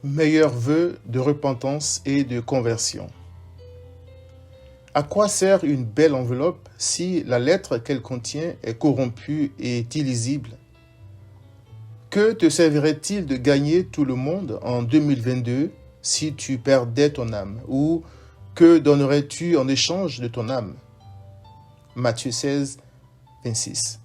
Meilleurs vœux de repentance et de conversion. À quoi sert une belle enveloppe si la lettre qu'elle contient est corrompue et illisible? Que te servirait-il de gagner tout le monde en 2022 si tu perdais ton âme? Ou que donnerais-tu en échange de ton âme? Matthieu 16, 26.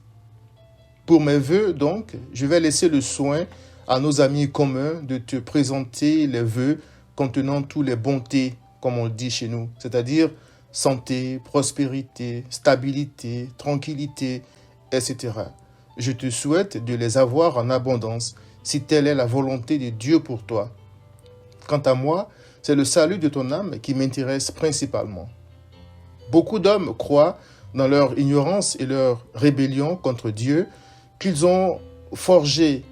Pour mes vœux, donc, je vais laisser le soin à nos amis communs de te présenter les vœux contenant toutes les bontés, comme on dit chez nous, c'est-à-dire santé, prospérité, stabilité, tranquillité, etc. Je te souhaite de les avoir en abondance, si telle est la volonté de Dieu pour toi. Quant à moi, c'est le salut de ton âme qui m'intéresse principalement. Beaucoup d'hommes croient, dans leur ignorance et leur rébellion contre Dieu, qu'ils ont forgé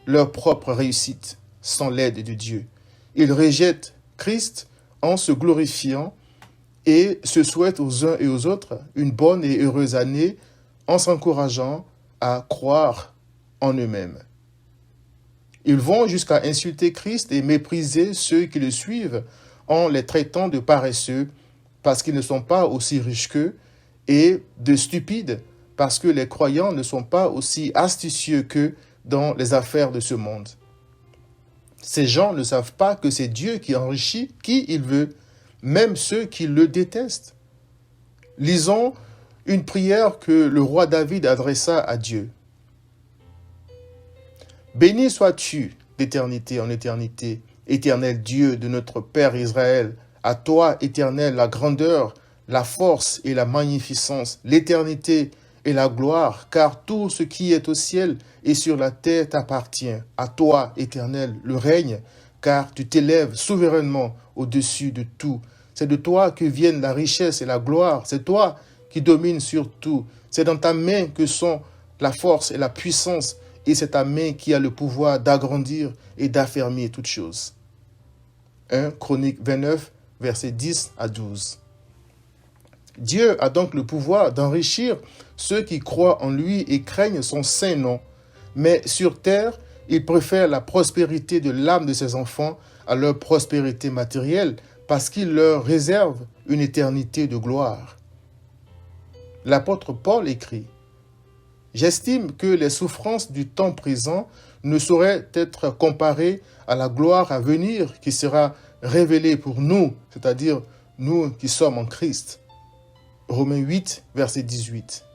leur propre réussite sans l'aide de Dieu. Ils rejettent Christ en se glorifiant et se souhaitent aux uns et aux autres une bonne et heureuse année en s'encourageant à croire en eux-mêmes. Ils vont jusqu'à insulter Christ et mépriser ceux qui le suivent en les traitant de paresseux parce qu'ils ne sont pas aussi riches qu'eux et de stupides parce que les croyants ne sont pas aussi astucieux qu'eux dans les affaires de ce monde. Ces gens ne savent pas que c'est Dieu qui enrichit qui il veut, même ceux qui le détestent. Lisons une prière que le roi David adressa à Dieu. Béni sois-tu d'éternité en éternité, éternel Dieu de notre Père Israël. À toi, éternel, la grandeur, la force et la magnificence, l'éternité et la gloire, car tout ce qui est au ciel et sur la terre t'appartient. À toi, éternel, le règne, car tu t'élèves souverainement au-dessus de tout. C'est de toi que viennent la richesse et la gloire. C'est toi qui domines sur tout. C'est dans ta main que sont la force et la puissance, et c'est ta main qui a le pouvoir d'agrandir et d'affermir toutes choses. 1 Chroniques 29, versets 10 à 12. Dieu a donc le pouvoir d'enrichir ceux qui croient en lui et craignent son saint nom. Mais sur terre, il préfère la prospérité de l'âme de ses enfants à leur prospérité matérielle parce qu'il leur réserve une éternité de gloire. L'apôtre Paul écrit « J'estime que les souffrances du temps présent ne sauraient être comparées à la gloire à venir qui sera révélée pour nous, c'est-à-dire nous qui sommes en Christ. » Romains 8, verset 18.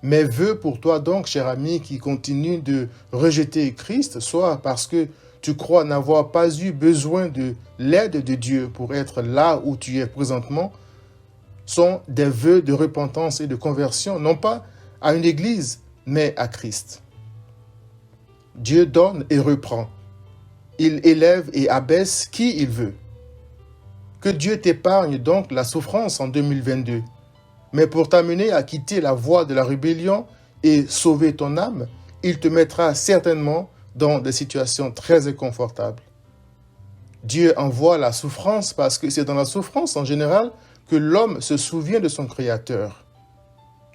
Mes vœux pour toi donc, cher ami, qui continue de rejeter Christ, soit parce que tu crois n'avoir pas eu besoin de l'aide de Dieu pour être là où tu es présentement, sont des vœux de repentance et de conversion, non pas à une église, mais à Christ. Dieu donne et reprend. Il élève et abaisse qui il veut. Que Dieu t'épargne donc la souffrance en 2022. Mais pour t'amener à quitter la voie de la rébellion et sauver ton âme, il te mettra certainement dans des situations très inconfortables. Dieu envoie la souffrance parce que c'est dans la souffrance en général que l'homme se souvient de son Créateur.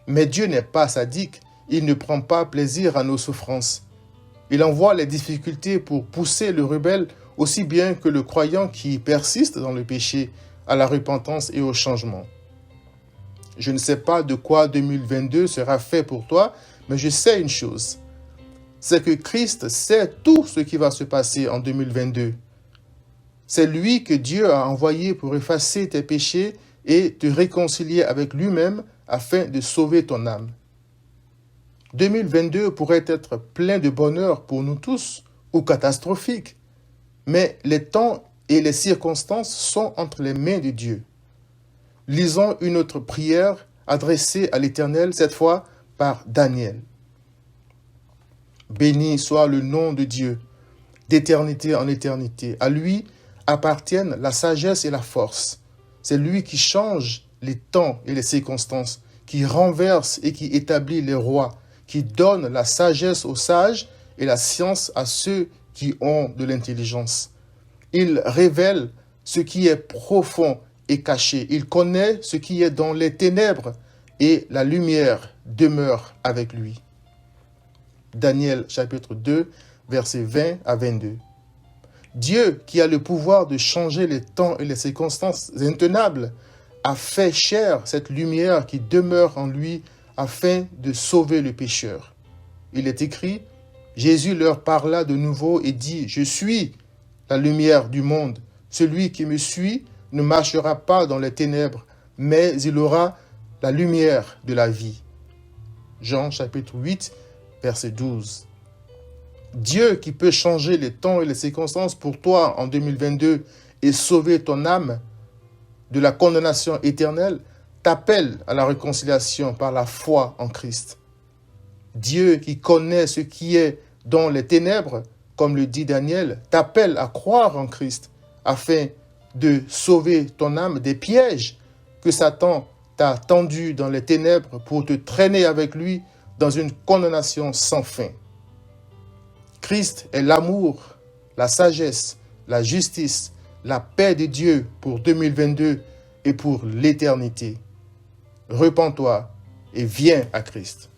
Mais Dieu n'est pas sadique, il ne prend pas plaisir à nos souffrances. Il envoie les difficultés pour pousser le rebelle aussi bien que le croyant qui persiste dans le péché, à la repentance et au changement. Je ne sais pas de quoi 2022 sera fait pour toi, mais je sais une chose, c'est que Christ sait tout ce qui va se passer en 2022. C'est lui que Dieu a envoyé pour effacer tes péchés et te réconcilier avec lui-même afin de sauver ton âme. 2022 pourrait être plein de bonheur pour nous tous ou catastrophique, mais les temps et les circonstances sont entre les mains de Dieu. Lisons une autre prière adressée à l'Éternel, cette fois par Daniel. Béni soit le nom de Dieu, d'éternité en éternité. À lui appartiennent la sagesse et la force. C'est lui qui change les temps et les circonstances, qui renverse et qui établit les rois, qui donne la sagesse aux sages et la science à ceux qui ont de l'intelligence. Il révèle ce qui est profond et caché. Il connaît ce qui est dans les ténèbres et la lumière demeure avec lui. Daniel chapitre 2, versets 20 à 22. Dieu, qui a le pouvoir de changer les temps et les circonstances intenables, a fait chair cette lumière qui demeure en lui afin de sauver le pécheur. Il est écrit, Jésus leur parla de nouveau et dit, « Je suis la lumière du monde. Celui qui me suit ne marchera pas dans les ténèbres, mais il aura la lumière de la vie. » Jean chapitre 8, verset 12. Dieu qui peut changer les temps et les circonstances pour toi en 2022 et sauver ton âme de la condamnation éternelle, t'appelle à la réconciliation par la foi en Christ. Dieu qui connaît ce qui est dans les ténèbres, comme le dit Daniel, t'appelle à croire en Christ afin de sauver ton âme des pièges que Satan t'a tendus dans les ténèbres pour te traîner avec lui dans une condamnation sans fin. Christ est l'amour, la sagesse, la justice, la paix de Dieu pour 2022 et pour l'éternité. Repens-toi et viens à Christ.